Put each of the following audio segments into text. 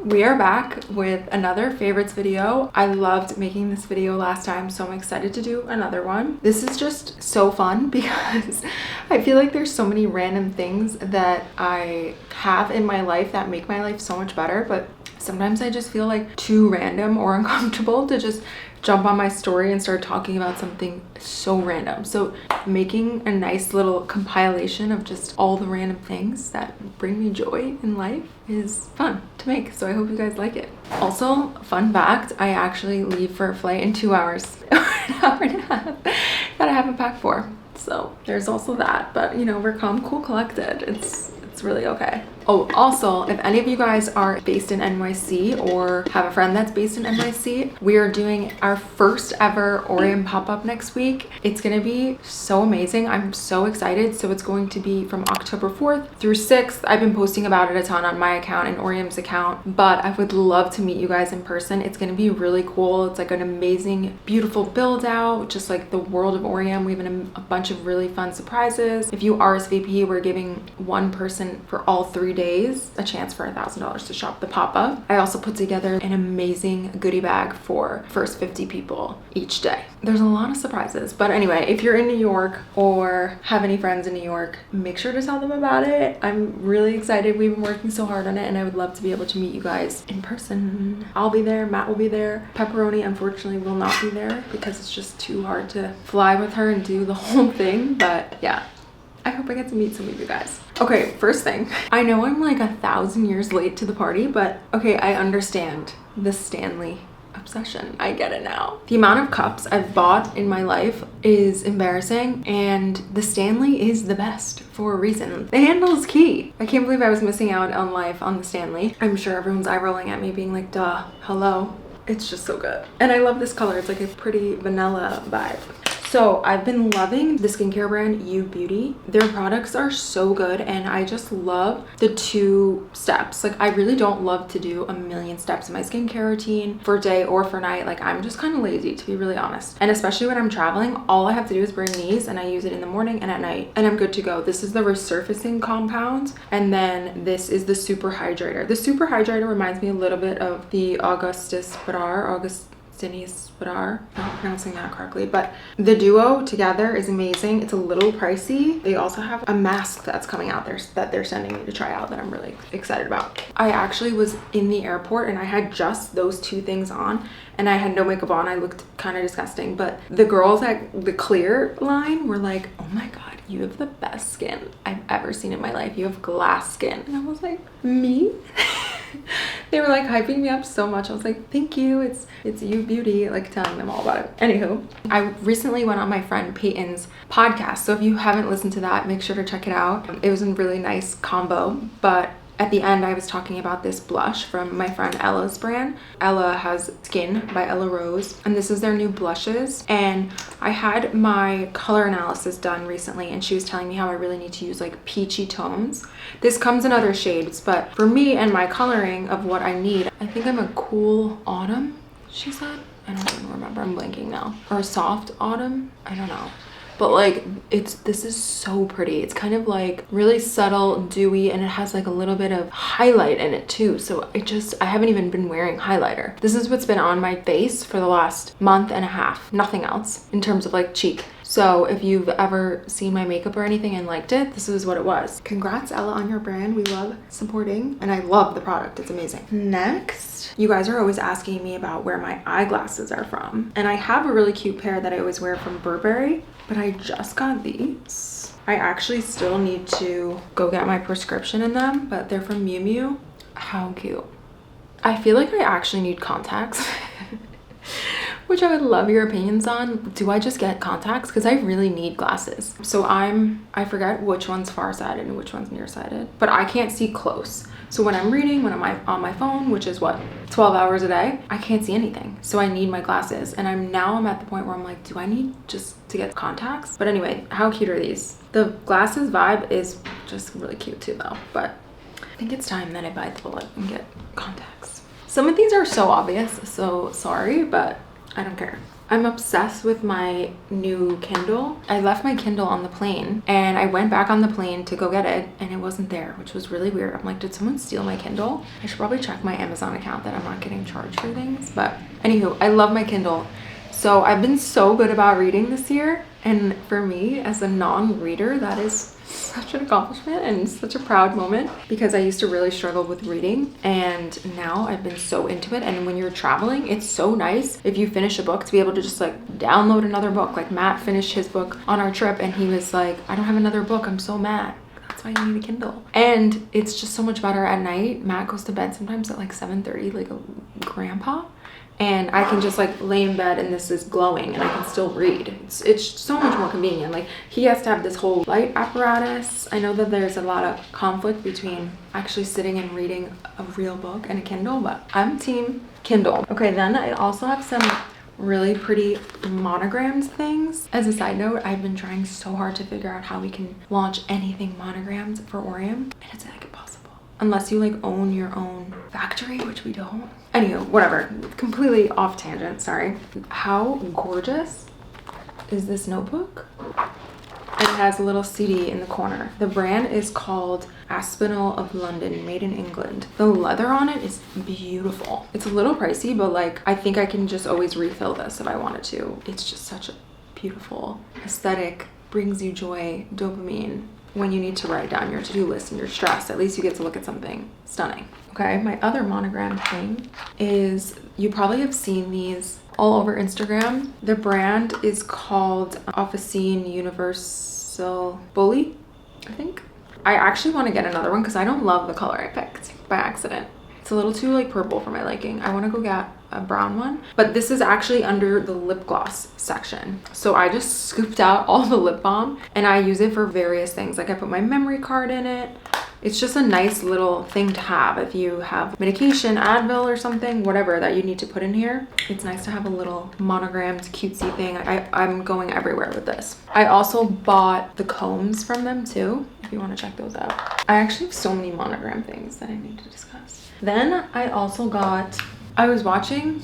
We are back with another favorites video. I loved making this video last time, so I'm excited to do another one. This is just so fun because I feel like there's so many random things that I have in my life that make my life so much better, but sometimes I just feel like too random or uncomfortable to just jump on my story and start talking about something so random. So making a nice little compilation of just all the random things that bring me joy in life is fun to make. So I hope you guys like it. Also, fun fact, I actually leave for a flight in 2 hours, or an hour and a half that I haven't packed for. So there's also that, but you know, we're calm, cool, collected. It's really okay. Oh, also, if any of you guys are based in NYC or have a friend that's based in NYC, we are doing our first ever Orium pop-up next week. It's gonna be so amazing. I'm so excited. So it's going to be from October 4th through 6th. I've been posting about it a ton on my account and Orium's account, but I would love to meet you guys in person. It's gonna be really cool. It's like an amazing, beautiful build out, just like the world of Orium. We have a bunch of really fun surprises. If you RSVP, we're giving one person for all 3 days a chance for $1,000 to shop the pop-up. I also put together an amazing goodie bag for first 50 people each day. There's a lot of surprises, but anyway, if you're in New York or have any friends in New York, make sure to tell them about it. I'm really excited. We've been working so hard on it and I would love to be able to meet you guys in person. I'll be there, Matt will be there. Pepperoni unfortunately will not be there because it's just too hard to fly with her and do the whole thing, but yeah. I hope I get to meet some of you guys. Okay, first thing. I know I'm like 1,000 years late to the party, but okay, I understand the Stanley obsession. I get it now. The amount of cups I've bought in my life is embarrassing, and the Stanley is the best for a reason. The handle is key. I can't believe I was missing out on life on the Stanley. I'm sure everyone's eye rolling at me being like, duh, hello. It's just so good. And I love this color. It's like a pretty vanilla vibe. So I've been loving the skincare brand You Beauty. Their products are so good and I just love the 2 steps. Like I really don't love to do a million steps in my skincare routine for day or for night. Like I'm just kind of lazy, to be really honest. And especially when I'm traveling, all I have to do is bring these and I use it in the morning and at night and I'm good to go. This is the resurfacing compound and then this is the super hydrator. The super hydrator reminds me a little bit of the Augustus Badar, Denise Badar, I'm not pronouncing that correctly, but the duo together is amazing. It's a little pricey. They also have a mask that's coming out there that they're sending me to try out that I'm really excited about. I actually was in the airport and I had just those 2 things on and I had no makeup on. I looked kind of disgusting, but the girls at the Clear line were like, oh my God, you have the best skin I've ever seen in my life. You have glass skin. And I was like, me? They were like hyping me up so much. I was like, thank you. It's You Beauty, like telling them all about it. Anywho, I recently went on my friend Peyton's podcast. So if you haven't listened to that, make sure to check it out. It was a really nice combo, but at the end, I was talking about this blush from my friend Ella's brand. Ella has Skin by Ella Rose, and this is their new blushes. And I had my color analysis done recently, and she was telling me how I really need to use like peachy tones. This comes in other shades, but for me and my coloring of what I need, I think I'm a cool autumn, she said. I don't even remember, I'm blanking now. Or a soft autumn, I don't know. But like this is so pretty. It's kind of like really subtle, dewy, and it has like a little bit of highlight in it too. So I haven't even been wearing highlighter. This is what's been on my face for the last month and a half. Nothing else in terms of like cheek. So if you've ever seen my makeup or anything and liked it, this is what it was. Congrats, Ella, on your brand. We love supporting and I love the product. It's amazing. Next, you guys are always asking me about where my eyeglasses are from. And I have a really cute pair that I always wear from Burberry, but I just got these. I actually still need to go get my prescription in them, but they're from Miu Miu. How cute. I feel like I actually need contacts. Which I would love your opinions on. Do I just get contacts? Because I really need glasses. So I forget which one's far-sighted and which one's nearsighted, but I can't see close. So when I'm reading, when I'm on my phone, which is what, 12 hours a day, I can't see anything. So I need my glasses. And I'm at the point where I'm like, do I need just to get contacts? But anyway, how cute are these? The glasses vibe is just really cute too though. But I think it's time that I bite the bullet and get contacts. Some of these are so obvious, so sorry, but I don't care. I'm obsessed with my new Kindle. I left my Kindle on the plane and I went back on the plane to go get it and it wasn't there, which was really weird. I'm like, did someone steal my Kindle? I should probably check my Amazon account that I'm not getting charged for things. But anywho, I love my Kindle. So I've been so good about reading this year. And for me, as a non-reader, that is such an accomplishment and such a proud moment, because I used to really struggle with reading and now I've been so into it. And when you're traveling, it's so nice if you finish a book to be able to just like download another book. Like Matt finished his book on our trip and he was like, I don't have another book, I'm so mad. That's why you need a Kindle. And it's just so much better at night. Matt goes to bed sometimes at like 7:30, like a grandpa. And I can just like lay in bed and this is glowing and I can still read. It's so much more convenient. Like he has to have this whole light apparatus. I know that there's a lot of conflict between actually sitting and reading a real book and a Kindle, but I'm team Kindle. Okay, then I also have some really pretty monogrammed things. As a side note, I've been trying so hard to figure out how we can launch anything monogrammed for Orium, and it's like impossible unless you like own your own factory, which we don't. Anywho, whatever, completely off tangent, sorry. How gorgeous is this notebook? And it has a little CD in the corner. The brand is called Aspinall of London, made in England. The leather on it is beautiful. It's a little pricey, but like I think I can just always refill this if I wanted to. It's just such a beautiful aesthetic, brings you joy, dopamine. When you need to write down your to-do list and you're stressed, at least you get to look at something stunning. Okay, my other monogram thing is, you probably have seen these all over Instagram. The brand is called Officine Universal Bully, I think. I actually want to get another one because I don't love the color I picked by accident. It's a little too like purple for my liking. I want to go get a brown one, but this is actually under the lip gloss section. So I just scooped out all the lip balm and I use it for various things. Like I put my memory card in it. It's just a nice little thing to have if you have medication, Advil or something, whatever that you need to put in here. It's nice to have a little monogrammed cutesy thing. I'm going everywhere with this. I also bought the combs from them too, if you want to check those out. I actually have so many monogram things that I need to discuss. Then I also got, I was watching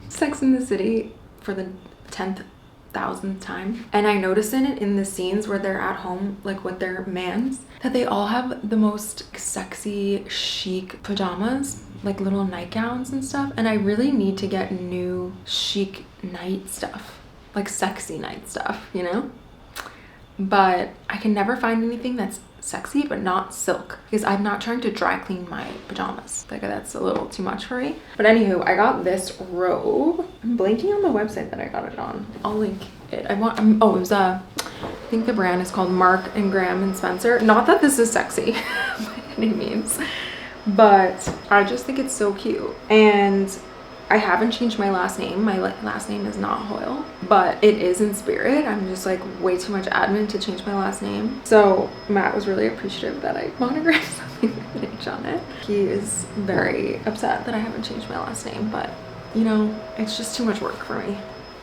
Sex and the City for the 10,000th time, and I noticed in the scenes where they're at home, like with their mans, that they all have the most sexy, chic pajamas, like little nightgowns and stuff. And I really need to get new chic night stuff, like sexy night stuff, you know? But I can never find anything that's sexy but not silk, because I'm not trying to dry clean my pajamas. Like that's a little too much for me. But anywho, I got this robe. I'm blanking on the website that I got it on. I'll link it. It was I think the brand is called Mark and Graham and Spencer. Not that this is sexy by any means, but I just think it's so cute. And I haven't changed my last name. My last name is not Hoyle, but it is in spirit. I'm just like way too much admin to change my last name. So Matt was really appreciative that I monogrammed something with an H on it. He is very upset that I haven't changed my last name, but you know, it's just too much work for me.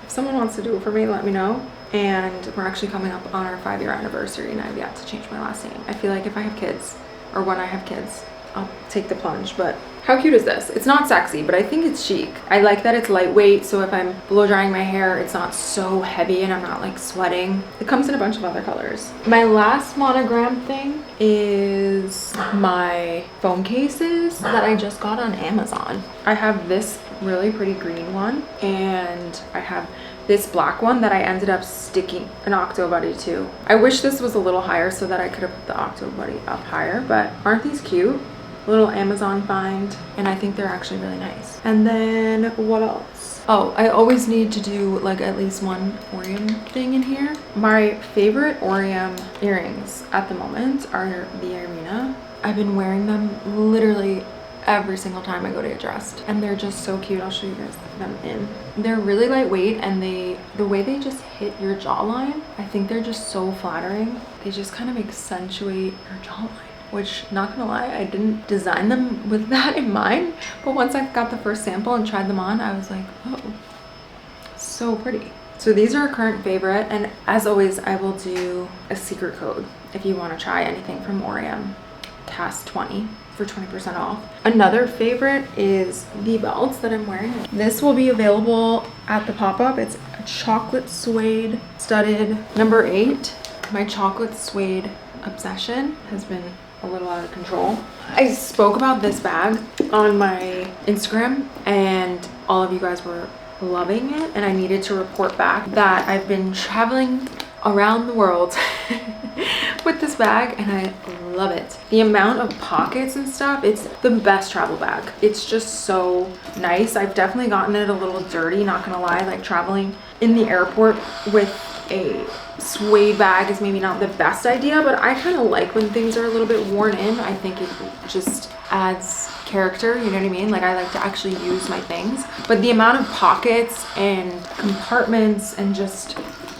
If someone wants to do it for me, let me know. And we're actually coming up on our 5-year anniversary and I've yet to change my last name. I feel like if I have kids, or when I have kids, I'll take the plunge. But how cute is this? It's not sexy, but I think it's chic. I like that it's lightweight, so if I'm blow drying my hair, it's not so heavy and I'm not like sweating. It comes in a bunch of other colors. My last monogram thing is my phone cases that I just got on Amazon. I have this really pretty green one and I have this black one that I ended up sticking an Octo Buddy to. I wish this was a little higher so that I could have put the Octo Buddy up higher, but aren't these cute? Little Amazon find, and I think they're actually really nice. And then what else? Oh, I always need to do like at least one Orium thing in here. My favorite Orium earrings at the moment are the Irina. I've been wearing them literally every single time I go to get dressed, and they're just so cute. I'll show you guys them in. They're really lightweight, and the way they just hit your jawline, I think they're just so flattering. They just kind of accentuate your jawline, which, not gonna lie, I didn't design them with that in mind, but once I got the first sample and tried them on, I was like, oh, so pretty. So these are a current favorite, and as always, I will do a secret code if you want to try anything from Orium. CAS20. for 20% off. Another favorite is the belts that I'm wearing. This will be available at the pop-up. It's a chocolate suede studded number 8. My chocolate suede obsession has been a little out of control. I spoke about this bag on my Instagram and all of you guys were loving it, and I needed to report back that I've been traveling around the world with this bag and I love it. The amount of pockets and stuff, it's the best travel bag. It's just so nice. I've definitely gotten it a little dirty, not gonna lie. Like traveling in the airport with a suede bag is maybe not the best idea, but I kind of like when things are a little bit worn in. I think it just adds character, you know what I mean? Like I like to actually use my things, but the amount of pockets and compartments and just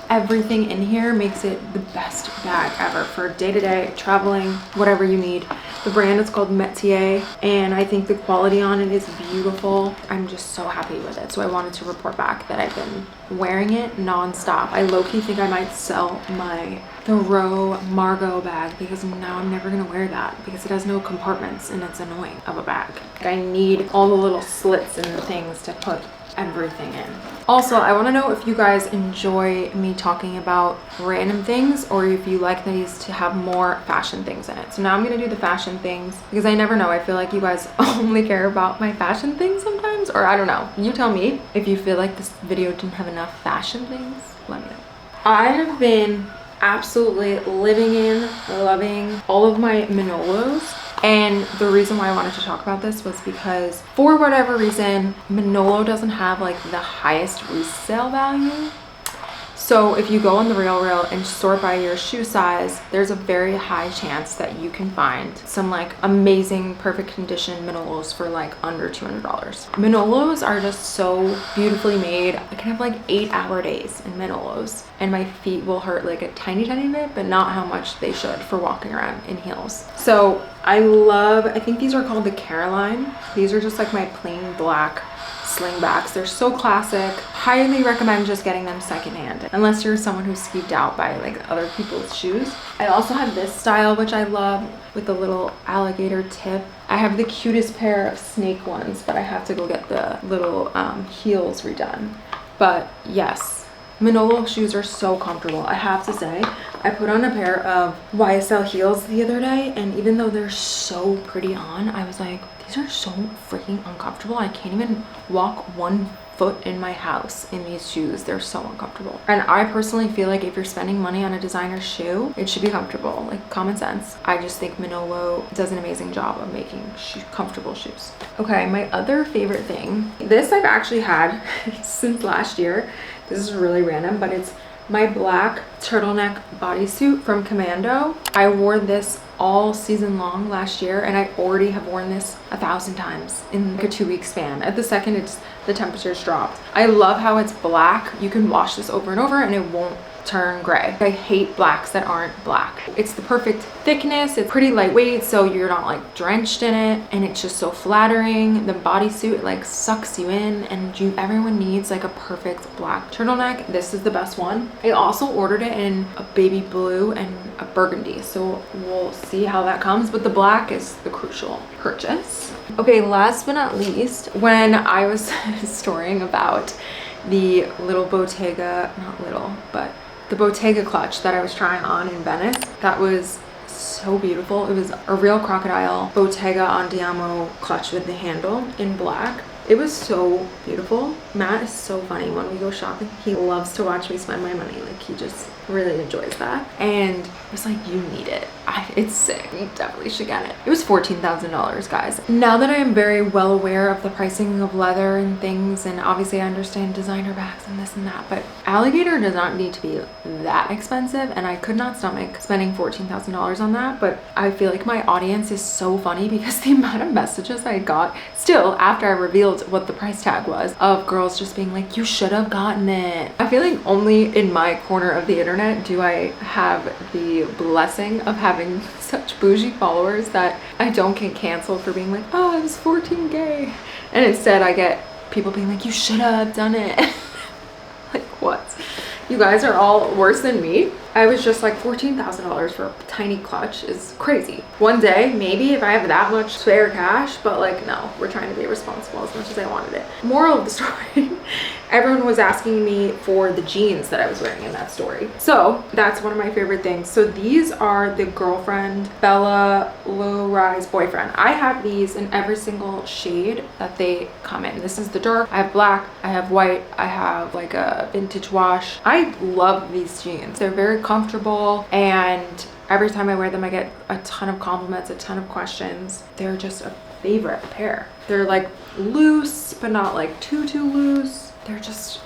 everything in here makes it the best bag ever for day-to-day traveling, whatever you need. The brand is called Metier, and I think the quality on it is beautiful. I'm just so happy with it. So I wanted to report back that I've been wearing it non-stop. I low-key think I might sell my Thoreau Margot bag because now I'm never gonna wear that because it has no compartments and it's annoying of a bag. I need all the little slits and things to put everything in. Also, I want to know if you guys enjoy me talking about random things or if you like these to have more fashion things in it. So now I'm going to do the fashion things because I never know. I feel like you guys only care about my fashion things sometimes, or I don't know. You tell me if you feel like this video didn't have enough fashion things. Let me know. I have been absolutely living in, loving all of my Manolos. And the reason why I wanted to talk about this was because for whatever reason, Manolo doesn't have like the highest resale value. So if you go on the RealReal and sort by your shoe size, there's a very high chance that you can find some like amazing, perfect condition Manolos for like under $200. Manolos are just so beautifully made. I can have like 8-hour days in Manolos and my feet will hurt like a tiny bit, but not how much they should for walking around in heels. So I think these are called the Caroline. These are just like my plain black slingbacks. They're so classic. Highly recommend just getting them secondhand unless you're someone who's skeeved out by like other people's shoes. I also have this style which I love with the little alligator tip. I have the cutest pair of snake ones, but I have to go get the little heels redone. But yes, Manolo shoes are so comfortable. I have to say, I put on a pair of YSL heels the other day, and even though they're so pretty on, I was like, these are so freaking uncomfortable. I can't even walk 1 foot in my house in these shoes. They're so uncomfortable. And I personally feel like if you're spending money on a designer shoe, it should be comfortable, like common sense. I just think Manolo does an amazing job of making comfortable shoes. Okay, my other favorite thing, this I've actually had since last year. This is really random, but it's my black turtleneck bodysuit from Commando. I wore this all season long last year, and I already have worn this 1,000 times in like a 2-week span. At the second the temperatures dropped. I love how it's black. You can wash this over and over and it won't turn gray. I hate blacks that aren't black. It's the perfect thickness. It's pretty lightweight, so you're not like drenched in it, and it's just so flattering. The bodysuit like sucks you in, and everyone needs like a perfect black turtleneck. This is the best one. I also ordered it in a baby blue and a burgundy, so we'll see how that comes, but the black is the crucial purchase. Okay, last but not least, when I was storying about the little Bottega, not little, but the Bottega clutch that I was trying on in Venice, that was so beautiful. It was a real crocodile Bottega Andiamo clutch with the handle in black. It was so beautiful. Matt is so funny. When we go shopping, he loves to watch me spend my money. Like, he just really enjoys that. And I was like, you need it. It's sick. You definitely should get it. It was $14,000, guys. Now that I am very well aware of the pricing of leather and things, and obviously I understand designer bags and this and that, but alligator does not need to be that expensive, and I could not stomach spending $14,000 on that. But I feel like my audience is so funny because the amount of messages I got still after I revealed what the price tag was of girls just being like, you should have gotten it. I feel like only in my corner of the internet do I have the blessing of having such bougie followers that I don't get canceled for being like, oh, I was 14 gay. And instead I get people being like, you should have done it. Like, what? You guys are all worse than me. I was just like $14,000 for a tiny clutch is crazy. One day, maybe if I have that much spare cash, but like no, we're trying to be responsible as much as I wanted it. Moral of the story, everyone was asking me for the jeans that I was wearing in that story. So that's one of my favorite things. So these are the Girlfriend Bella Low Rise Boyfriend. I have these in every single shade that they come in. This is the dark, I have black, I have white, I have like a vintage wash. I love these jeans. They're very comfortable, and every time I wear them I get a ton of compliments, a ton of questions. They're just a favorite pair. They're like loose but not like too loose. They're just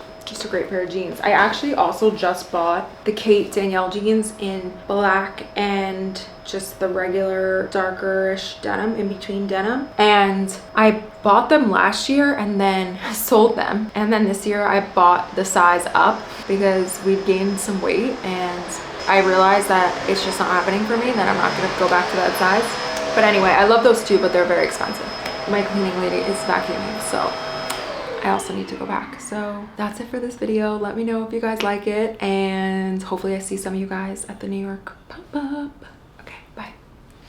a great pair of jeans. I actually also just bought the Kate Danielle jeans in black and just the regular darkerish denim, in between denim, and I bought them last year and then sold them, and then this year I bought the size up because we've gained some weight and I realized that it's just not happening for me, that I'm not gonna go back to that size. But anyway, I love those too, but they're very expensive. My cleaning lady is vacuuming, so I also need to go back. So that's it for this video. Let me know if you guys like it, and hopefully I see some of you guys at the New York pop-up.